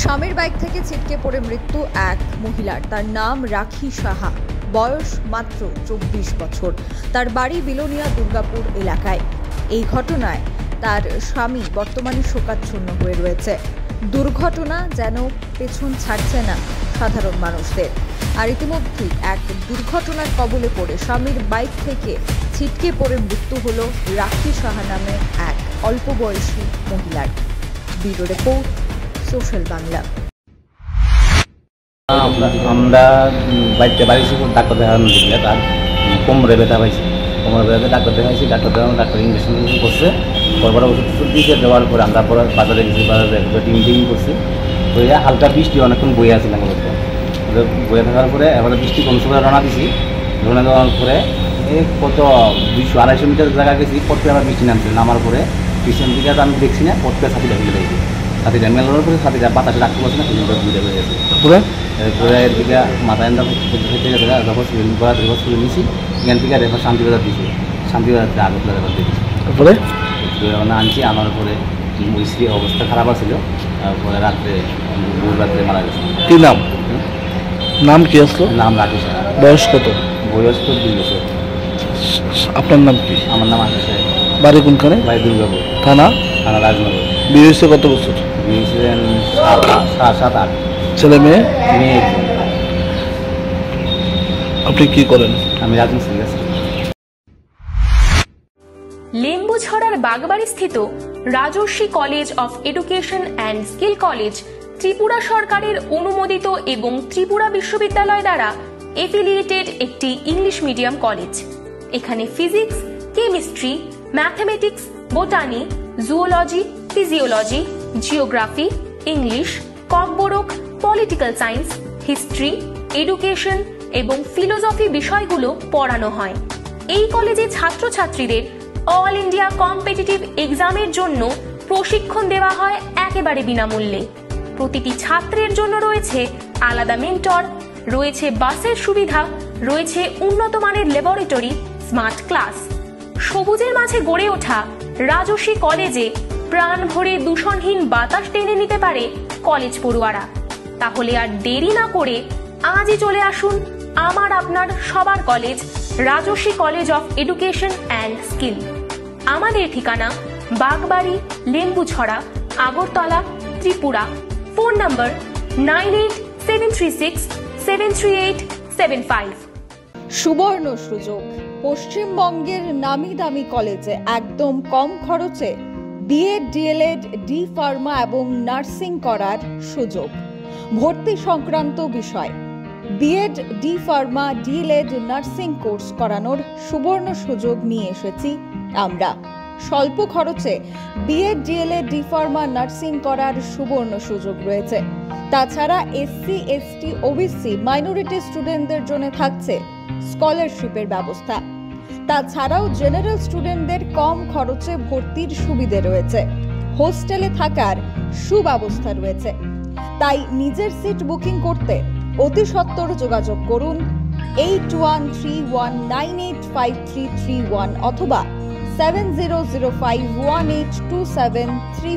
স্বামীর বাইক থেকে ছিটকে পড়ে মৃত্যু এক মহিলার। তার নাম রাখি সাহা, বয়স মাত্র 24 বছর। তার বাড়ি বিলোনিয়া দুর্গাপুর এলাকায়। এই ঘটনায় তার স্বামী বর্তমানে শোকাচ্ছন্ন হয়ে রয়েছে। দুর্ঘটনা যেন পেছন ছাড়ছে না সাধারণ মানুষদের। আর ইতিমধ্যেই এক দুর্ঘটনার কবলে পড়ে স্বামীর বাইক থেকে ছিটকে পড়ে মৃত্যু হলো রাখি সাহা নামে এক অল্প বয়সী মহিলার। Bureau report, social Bangla. আমরা বাড়িতে ডাক্তার দেখানো দিলে তার কোমরে ব্যথা পাইছি। কোমরে ব্যথাতে ডাক্তার দেখাইছি। ডাক্তার দেখানো ডাক্তার ইঞ্জেকশন করছে। পরপর ওষুধ দিয়েছে। দেওয়ার পরে আমরা পরে বাজারে গেছি। বাজারে টিম করছি। বইয়া হালকা বৃষ্টি অনেকক্ষণ বইয়ে আছে না মূলত। বইয়ে থাকার পরে এবার বৃষ্টি কমছে করে রওনা দিছি। রওনা দেওয়ার পরে কত 200-250 মিটার জায়গা গেছি। পথে আবার বৃষ্টি নামছে। নামার পরে পিছন দিকে আমি দেখছি না, পথে ছাতিটা ফেলে দিয়েছি। ছাতিটা মেলানোর পরে ছাতিটা বাতাসে রাখতে পারছে না, কিন্তু দুইটা হয়ে গেছে। এরপরে এর দিকে মাথায় থেকে যখন হসপিটালে নিয়েছি। এখান থেকে রেফার শান্তিবাজার দিয়েছি। শান্তিবাজার আগরতলা রেফার দিয়েছি। তারপরে আনছি। আনার পরে স্ত্রী অবস্থা খারাপ আছিল। তারপরে রাত্রে মারা গেছে। কি নাম? নাম কি আসলো? নাম রাখি সাহা। বয়স কত? বয়স তো 2 বছর। আপনার নাম কি? আমার নাম আশিস সাহেব। বাড়ি কোনখানে? বাড়ি দুর্গাপুর। থানা রাজনগর। বিয়ে হয়েছে কত বছর? বিয়ে হয়েছিলেন 7-8। ছেলে মেয়ে? মেয়ে একজন। আপনি কি করেন? আমি রাজমিস্ত্রি আছি। লেম্বুছড়ার বাগবাড়ি স্থিত Rajarshi college of education and skill college Tripura সরকারের অনুমোদিত এবং ত্রিপুরা বিশ্ববিদ্যালয় দ্বারা এফিলিয়েটেড একটি ইংলিশ মিডিয়াম কলেজ। এখানে physics, chemistry, mathematics, botany, zoology, physiology, geography, English, Kokborok, political science, history, education এবং ফিলোসফি বিষয়গুলো পড়ানো হয়। এই কলেজে ছাত্রছাত্রীদের অল ইন্ডিয়া কম্পিটিটিভ এক্সামের জন্য প্রশিক্ষণ দেওয়া হয় একেবারে বিনামূল্যে। প্রতিটি ছাত্রের জন্য রয়েছে আলাদা মেন্টর, রয়েছে বাসের সুবিধা, রয়েছে উন্নত মানের ল্যাবরেটরি, স্মার্ট ক্লাস। সবুজের মাঝে গড়ে ওঠা রাজর্ষি কলেজে প্রাণ ভরে দূষণহীন বাতাস টেনে নিতে পারে কলেজ পড়ুয়ারা। তাহলে আর দেরি না করে আজই চলে আসুন আমার আপনার সবার college Rajarshi college of education and skill. আমাদের ঠিকানা বাগবাড়ি, লেম্বুছড়া, আগরতলা, ত্রিপুরা। Phone number 9873673875। সুবর্ণ সুযোগ। পশ্চিমবঙ্গের নামি দামি কলেজে একদম কম খরচে বিএড, ডিএলএড, ডি ফার্মা এবং নার্সিং করার সুযোগ। ভর্তি সংক্রান্ত বিষয় B Ed, D pharma, D El Ed, nursing course করানোর সুবর্ণ সুযোগ নিয়ে এসেছি আমরা। স্বল্প খরচে B Ed, D El Ed, D pharma, nursing করার সুবর্ণ সুযোগ রয়েছে। তাছাড়া এসসি, এসটি, ওবিসি, মাইনরিটি স্টুডেন্টদের জন্য থাকছে স্কলারশিপের ব্যবস্থা। তাছাড়াও জেনারেল স্টুডেন্টদের কম খরচে ভর্তির সুবিধে রয়েছে। হোস্টেলে থাকার সুব্যবস্থা রয়েছে। তাই নিজের সিট বুকিং করতে অতি সত্বর যোগাযোগ করুন 8131985331 অথবা 7005182735।